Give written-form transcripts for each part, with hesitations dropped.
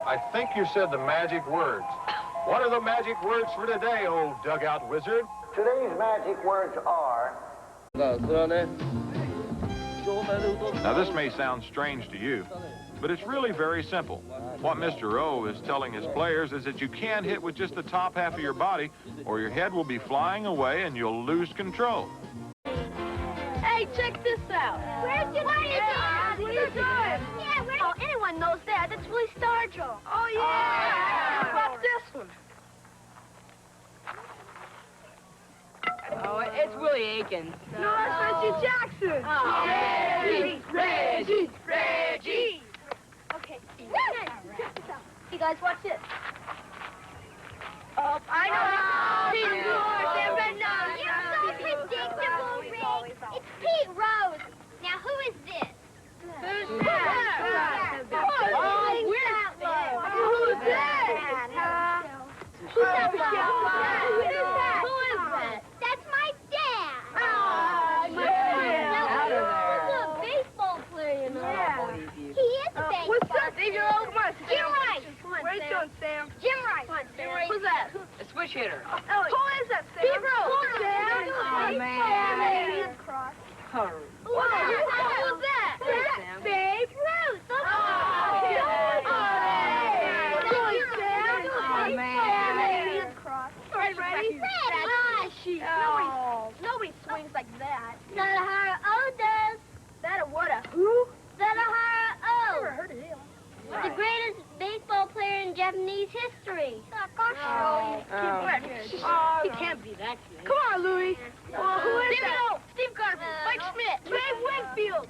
I think you said the magic words. What are the magic words for today, old dugout wizard? Today's magic words are... Now, this may sound strange to you, but it's really very simple. What Mr. O is telling his players is that you can't hit with just the top half of your body, or your head will be flying away and you'll lose control. Hey, check this out. Where's your dad? What are you doing? Yeah, oh, anyone knows that. That's really Starjo. Oh, yeah. How about this one? Oh, it's Willie Aikens. No, that's Reggie Jackson. Oh. Reggie. Okay. Check this out. You guys watch this. Oh, I know. You're so predictable, Rick. It's Pete Rose. Now, who is this? Who's that? Who's that? That's my dad. Out of there. He's a baseball player, you know. Yeah. He is a baseball What's up, player. Dave? Come on, Jim Rice. What are you doing, Sam? Jim Rice. Who's that? A switch hitter. Who is that, Sam? Pete Rose. Oh, man. Who's that? Sam. Babe Ruth. Nobody swings like that. Sadaharu Oh does. That a what a who? Sadaharu Oh. Never heard of him. The greatest baseball player in Japanese history. He can't be that good. Come on, Louie. Well, who is that? Steve Garfield, Mike Schmidt, Dave Winfield,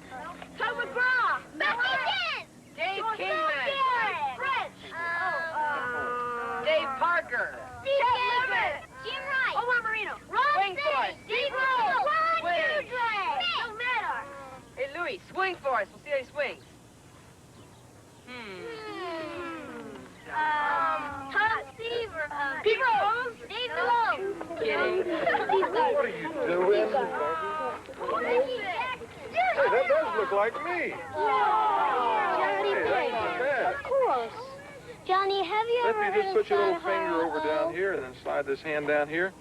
Tom McGraw, Becky Dent. Dave Kingman. French. Dave Parker. Steve Gabbard. Jim Rice. Omar Marino. Ron Swing City. Force. Steve Rose. Ron Swing. Dudley. No matter. Hey, Louis, swing for us. We'll see how he swings. Seaver. Pete Rose. Dave DeLoach. Kidding. What are you doing? Hey, that does look like me. Johnny Hey, that's not bad. Of course. Johnny, have you ever Let me heard just of put your little Sadaharu finger over Oh? down here and then slide this hand down here.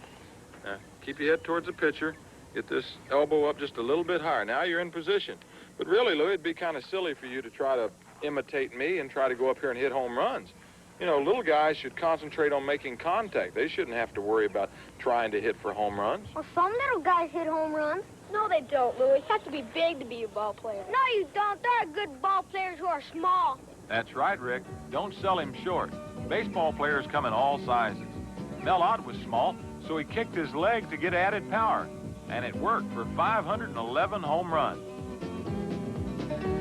Now, keep your head towards the pitcher. Get this elbow up just a little bit higher. Now you're in position. But really, Louis, it'd be kind of silly for you to try to imitate me and try to go up here and hit home runs. You know, little guys should concentrate on making contact. They shouldn't have to worry about trying to hit for home runs. Well, some little guys hit home runs. No, they don't, Louie. You have to be big to be a ball player. No, you don't. There are good ball players who are small. That's right, Rick. Don't sell him short. Baseball players come in all sizes. Mel Ott was small, so he kicked his leg to get added power. And it worked for 511 home runs.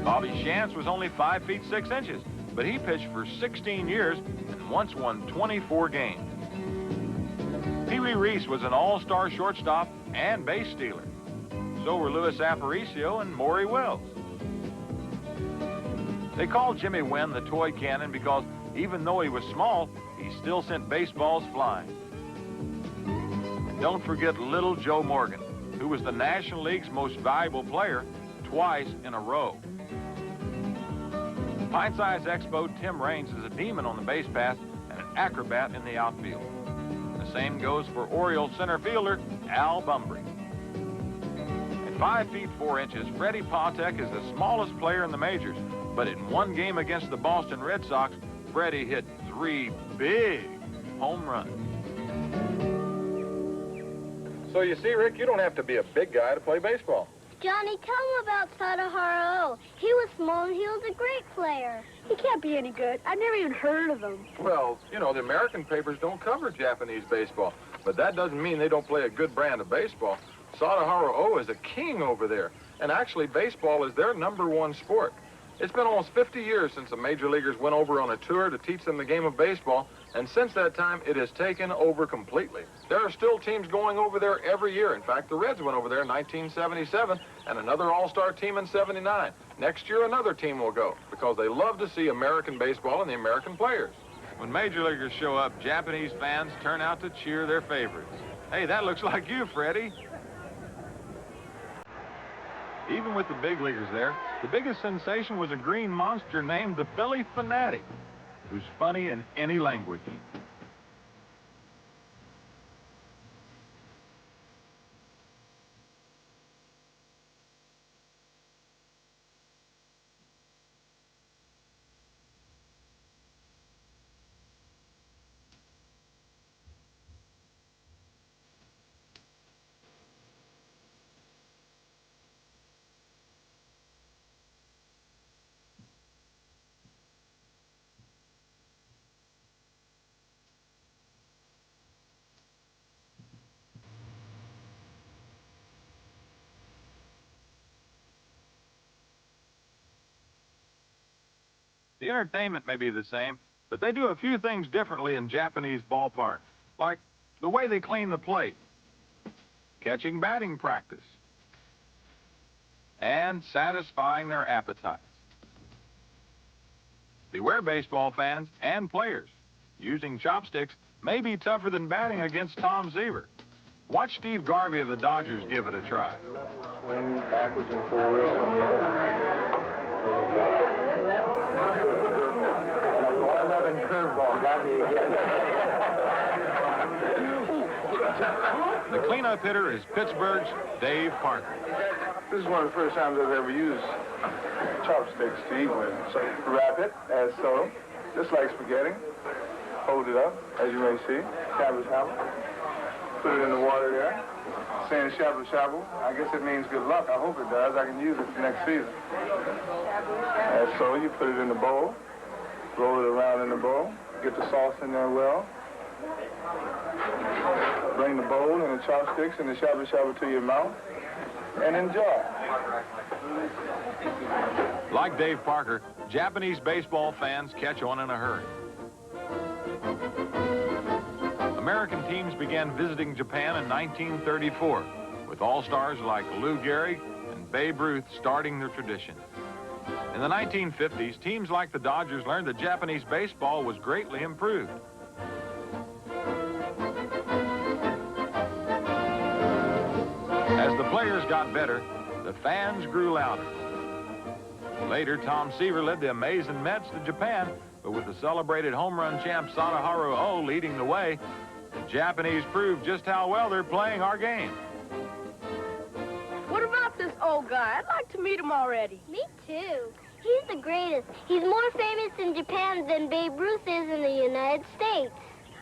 Bobby Shantz was only 5 feet 6 inches, but he pitched for 16 years and once won 24 games. Pee Wee Reese was an all-star shortstop and base stealer. So were Louis Aparicio and Maury Wells. They called Jimmy Wynn the toy cannon because even though he was small, he still sent baseballs flying. And don't forget little Joe Morgan, who was the National League's most valuable player twice in a row. Pint-Size Expo Tim Raines is a demon on the base pass and an acrobat in the outfield. The same goes for Orioles center fielder Al Bumbry. At 5 feet 4 inches, Freddie Patek is the smallest player in the majors, but in one game against the Boston Red Sox, Freddie hit 3 big home runs. So you see, Rick, you don't have to be a big guy to play baseball. Johnny, tell him about Sadaharu Oh. He was small and he was a great player. He can't be any good. I've never even heard of him. Well, you know, the American papers don't cover Japanese baseball, but that doesn't mean they don't play a good brand of baseball. Sadaharu Oh is a king over there, and actually baseball is their #1 sport. It's been almost 50 years since the major leaguers went over on a tour to teach them the game of baseball, and since that time, it has taken over completely. There are still teams going over there every year. In fact, the Reds went over there in 1977, and another all-star team in '79. Next year, another team will go, because they love to see American baseball and the American players. When major leaguers show up, Japanese fans turn out to cheer their favorites. Hey, that looks like you, Freddie. Even with the big leaguers there, the biggest sensation was a green monster named the Philly Fanatic. who's funny in any language. The entertainment may be the same, but they do a few things differently in Japanese ballparks, like the way they clean the plate, catching batting practice, and satisfying their appetites. Beware, baseball fans and players. Using chopsticks may be tougher than batting against Tom Seaver. Watch Steve Garvey of the Dodgers give it a try. Swing backwards and forward. The cleanup hitter is Pittsburgh's Dave Parker. This is one of the first times I've ever used chopsticks to eat with. So wrap it as so, just like spaghetti. Hold it up, as you may see. Shabu shabu. Put it in the water there. Saying shabu shabu, I guess it means good luck. I hope it does. I can use it for next season. As so, you put it in the bowl. Roll it around in the bowl. Get the sauce in there well. Bring the bowl and the chopsticks and the shabu shabu to your mouth and enjoy. Like Dave Parker, Japanese baseball fans catch on in a hurry. American teams began visiting Japan in 1934, with all-stars like Lou Gehrig and Babe Ruth starting their tradition. In the 1950s, teams like the Dodgers learned that Japanese baseball was greatly improved. As the players got better, the fans grew louder. Later, Tom Seaver led the amazing Mets to Japan, but with the celebrated home run champ Sadaharu Oh leading the way, the Japanese proved just how well they're playing our game. What about this old guy? I'd like to meet him already. Me too. He's the greatest. He's more famous in Japan than Babe Ruth is in the United States.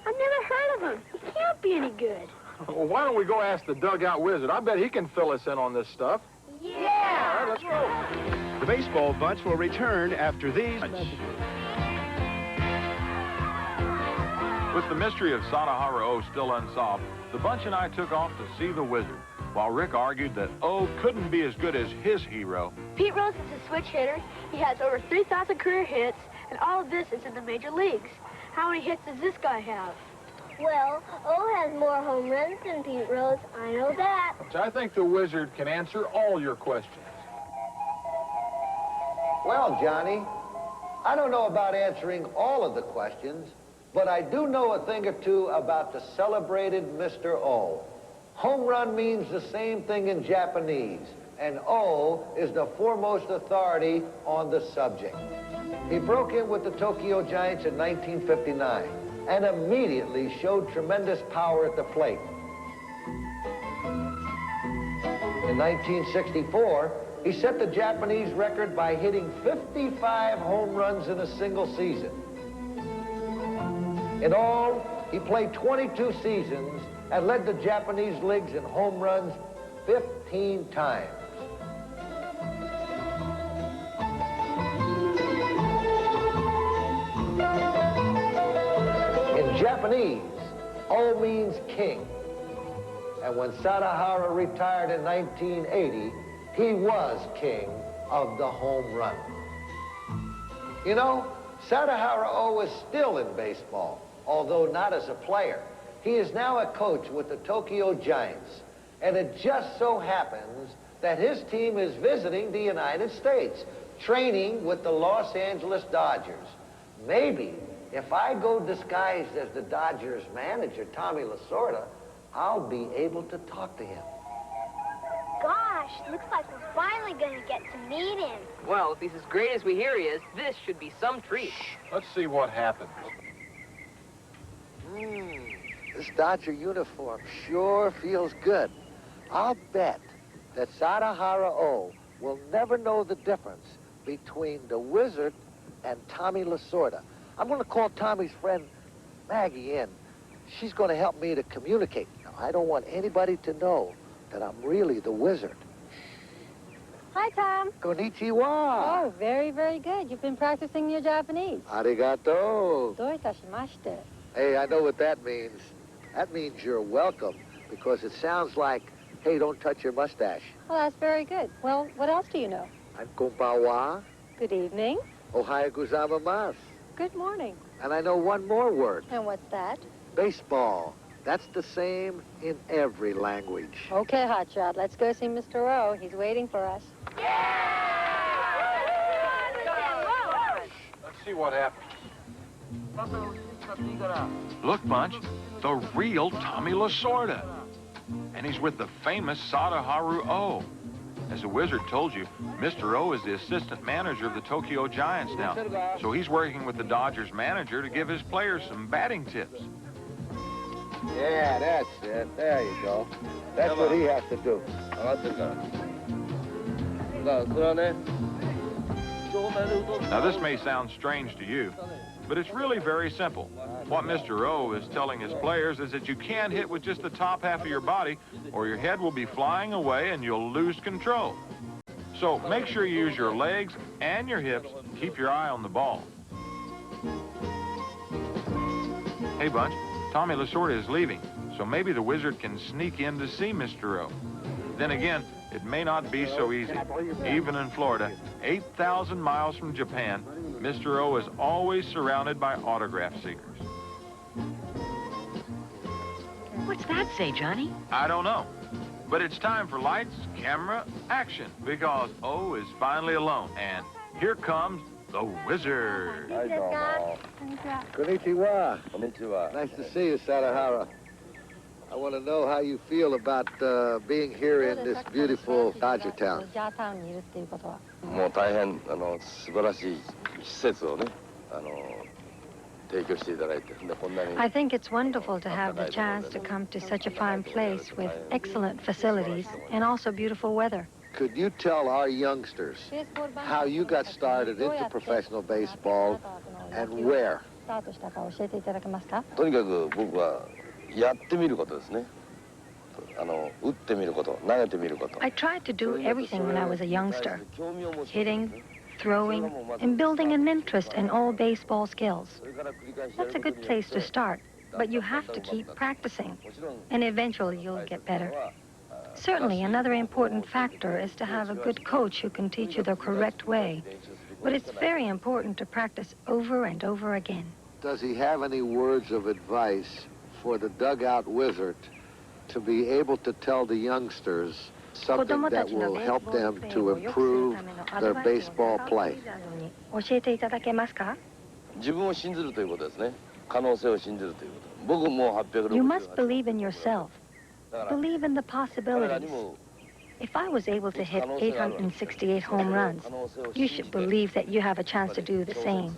I've never heard of him. He can't be any good. Well, why don't we go ask the dugout wizard? I bet he can fill us in on this stuff. Yeah! All right, let's go. The baseball bunch will return after these. With the mystery of Sadaharu Oh still unsolved, the bunch and I took off to see the wizard, while Rick argued that Oh couldn't be as good as his hero. Pete Rose is a switch hitter. He has over 3,000 career hits, and all of this is in the major leagues. How many hits does this guy have? Well, O has more home runs than Pete Rose. I know that. I think the wizard can answer all your questions. Well, Johnny, I don't know about answering all of the questions, but I do know a thing or two about the celebrated Mr. O. Home run means the same thing in Japanese, and O is the foremost authority on the subject. He broke in with the Tokyo Giants in 1959 and immediately showed tremendous power at the plate. In 1964, he set the Japanese record by hitting 55 home runs in a single season. In all, he played 22 seasons and led the Japanese leagues in home runs 15 times. In Japanese, O means king. And when Sadaharu retired in 1980, he was king of the home run. You know, Sadaharu Oh is still in baseball, although not as a player. He is now a coach with the Tokyo Giants, and it just so happens that his team is visiting the United States, training with the Los Angeles Dodgers. Maybe if I go disguised as the Dodgers manager, Tommy Lasorda, I'll be able to talk to him. God, gosh, looks like we're finally going to get to meet him. Well, if he's as great as we hear he is, this should be some treat. Let's see what happens. This Dodger uniform sure feels good. I'll bet that Sadaharu Oh will never know the difference between the Wizard and Tommy Lasorda. I'm going to call Tommy's friend Maggie in. She's going to help me to communicate. Now, I don't want anybody to know that I'm really the Wizard. Hi, Tom. Konnichiwa. Oh, very, very good. You've been practicing your Japanese. Arigato. Doitashimashite. Hey, I know what that means. That means you're welcome, because it sounds like, hey, don't touch your mustache. Well, that's very good. Well, what else do you know? And konbanwa. Good evening. Ohayou gozaimasu. Good morning. And I know one more word. And what's that? Baseball. That's the same in every language. Okay, hotshot. Let's go see Mr. O. He's waiting for us. Let's see what happens. Look, Bunch, the real Tommy Lasorda. And he's with the famous Sadaharu Oh. As the Wizard told you, Mr. O is the assistant manager of the Tokyo Giants now. So he's working with the Dodgers manager to give his players some batting tips. Yeah, that's it. There you go. That's what he has to do. Now, this may sound strange to you, but it's really very simple. What Mr. O is telling his players is that you can't hit with just the top half of your body, or your head will be flying away and you'll lose control. So make sure you use your legs and your hips. Keep your eye on the ball. Hey, Bunch, Tommy Lasorda is leaving, so maybe the Wizard can sneak in to see Mr. O. Then again, it may not be so easy. Even in Florida, 8,000 miles from Japan, Mr. O is always surrounded by autograph seekers. What's that say, Johnny? I don't know. But it's time for lights, camera, action, because O is finally alone. And here comes the Wizard. Konnichiwa. Konnichiwa. Nice to see you, Sadaharu. I want to know how you feel about being here in this beautiful Dodger town. もう大変素晴らしい施設をね提供していただいて、こんなに I think it's wonderful to have the chance to come to such a fine place with excellent facilities and also beautiful weather. Could you tell our youngsters how you got started into professional baseball and where? スタートしたか教えていただけますか？とにかく僕はやってみることですね。打ってみること、投げてみること。I tried to do everything when I was a youngster, hitting, throwing, and building an interest in all baseball skills. That's a good place to start, but you have to keep practicing, and eventually you'll get better. Certainly, another important factor is to have a good coach who can teach you the correct way, but it's very important to practice over and over again. Does he have any words of advice for the dugout wizard to be able to tell the youngsters something that will help them to improve their baseball play? 教えていただけますか？自分を信じるということですね。可能性を信じるということ。僕も860。You must believe in yourself. Believe in the possibilities. If I was able to hit 868 home runs, you should believe that you have a chance to do the same.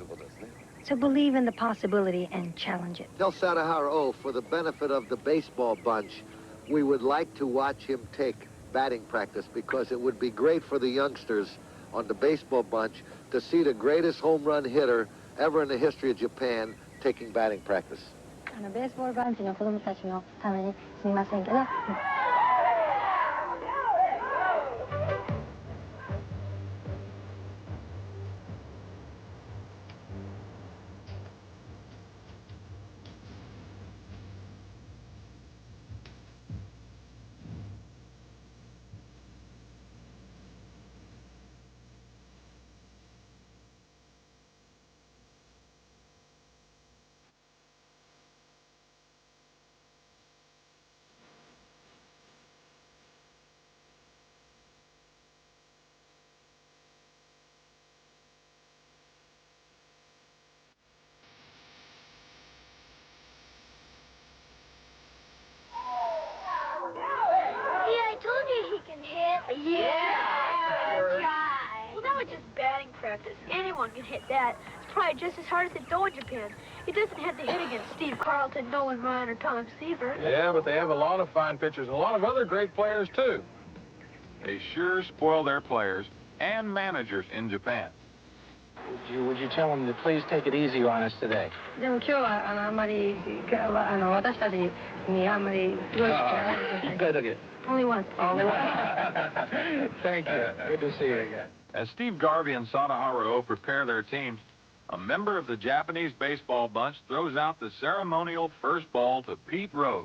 So believe in the possibility and challenge it. Tell Sadaharu Oh, for the benefit of the baseball bunch, we would like to watch him take batting practice because it would be great for the youngsters on the baseball bunch to see the greatest home run hitter ever in the history of Japan taking batting practice. ベースボールバンチの子供たちのためにすみませんけど。anyone can hit that. It's probably just as hard as hit Do in Japan. He doesn't have to hit against Steve Carlton, Nolan Ryan, or Tom Seaver. Yeah, but they have a lot of fine pitchers and a lot of other great players, too. They sure spoil their players and managers in Japan. Would you tell them to please take it easy on us today? でも今日はあんまり私たちにあんまりすごい一回だけ。 Only once. Only once. Thank you. Good to see you again. As Steve Garvey and Sadaharu Oh prepare their teams, a member of the Japanese baseball bunch throws out the ceremonial first ball to Pete Rose.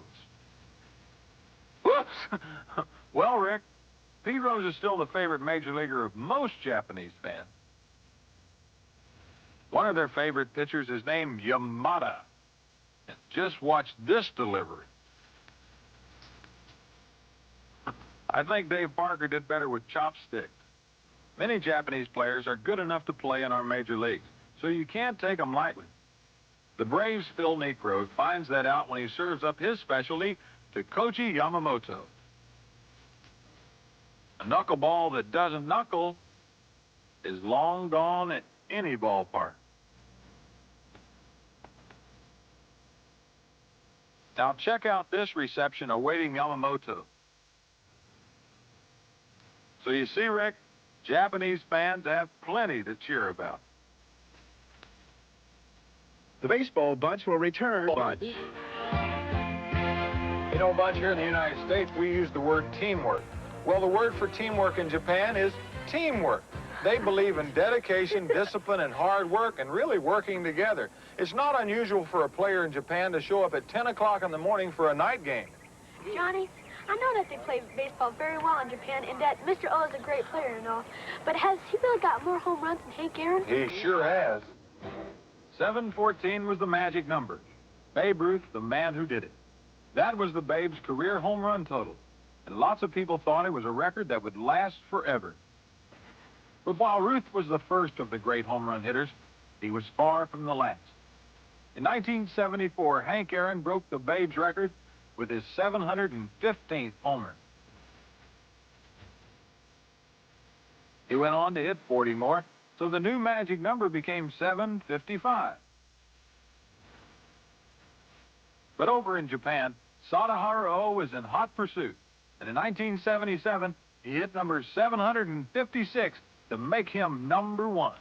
Whoops! Well, Rick, Pete Rose is still the favorite major leaguer of most Japanese fans. One of their favorite pitchers is named Yamada. And just watch this delivery. I think Dave Parker did better with chopsticks. Many Japanese players are good enough to play in our major leagues, so you can't take them lightly. The Braves' Phil Niekro finds that out when he serves up his specialty to Koji Yamamoto. A knuckleball that doesn't knuckle is long gone at any ballpark. Now check out this reception awaiting Yamamoto. So you see, Rick, Japanese fans have plenty to cheer about. The baseball bunch will return. Bunch. You know, Bunch, here in the United States, we use the word teamwork. Well, the word for teamwork in Japan is teamwork. They believe in dedication, discipline, and hard work, and really working together. It's not unusual for a player in Japan to show up at 10 o'clock in the morning for a night game. Johnny, I know that they play baseball very well in Japan and that Mr. O is a great player and all, but has he really got more home runs than Hank Aaron? He sure has. 714 was the magic number. Babe Ruth, the man who did it. That was the Babe's career home run total, and lots of people thought it was a record that would last forever. But while Ruth was the first of the great home run hitters, he was far from the last. In 1974, Hank Aaron broke the Babe's record with his 715th homer. He went on to hit 40 more, so the new magic number became 755. But over in Japan, Sadaharu Oh was in hot pursuit, and in 1977, he hit number 756 to make him number one.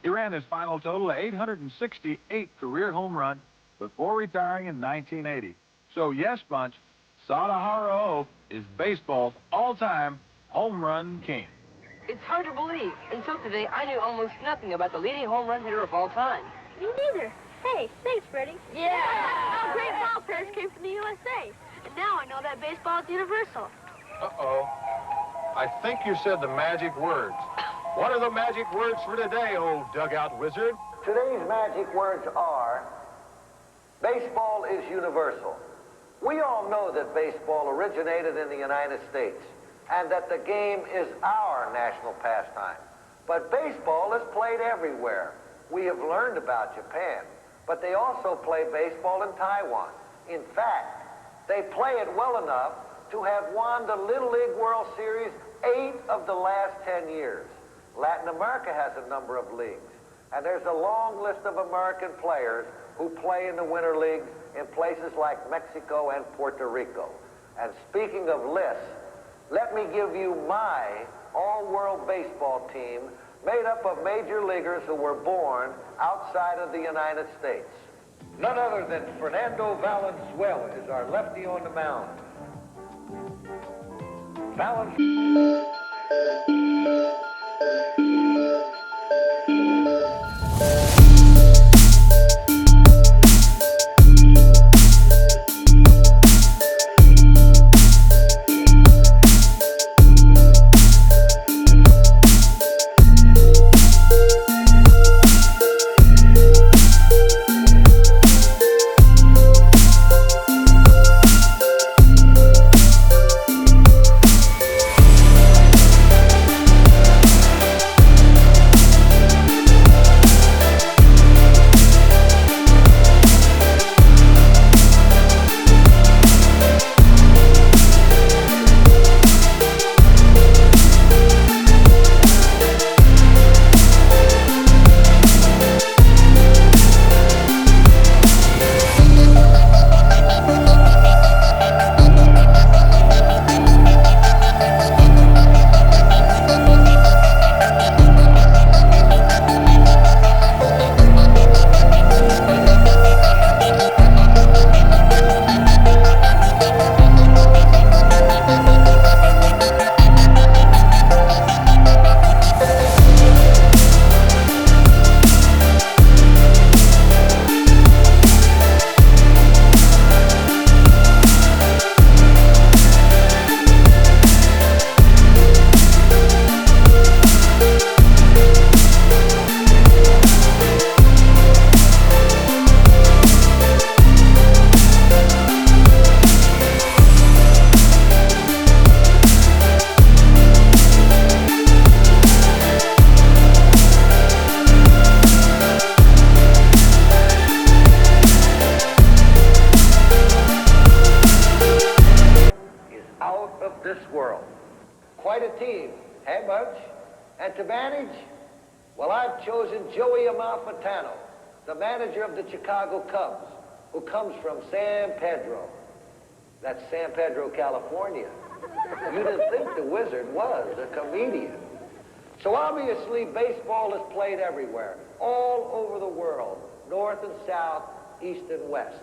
He ran his final total of 868 career home runs before retiring in 1980. So yes, Bunch, Sadaharu Oh is baseball's all-time home run king. It's hard to believe. Until today, I knew almost nothing about the leading home run hitter of all time. Me neither. Hey, thanks, Freddie. Yeah! Our great ball players came from the USA, and now I know that baseball is universal. Uh-oh. I think you said the magic words. What are the magic words for today, old dugout wizard? Today's magic words are, baseball is universal. We all know that baseball originated in the United States and that the game is our national pastime. But baseball is played everywhere. We have learned about Japan, but they also play baseball in Taiwan. In fact, they play it well enough to have won the Little League World Series 8 of the last 10 years. Latin America has a number of leagues, and there's a long list of American players who play in the winter leagues in places like Mexico and Puerto Rico. And speaking of lists, let me give you my all-world baseball team made up of major leaguers who were born outside of the United States. None other than Fernando Valenzuela is our lefty on the mound. bunch. And to manage, well, I've chosen Joey Amalfitano, the manager of the Chicago Cubs, who comes from San Pedro. That's San Pedro, California. You didn't think the Wizard was a comedian. So obviously, baseball is played everywhere, all over the world, north and south, east and west.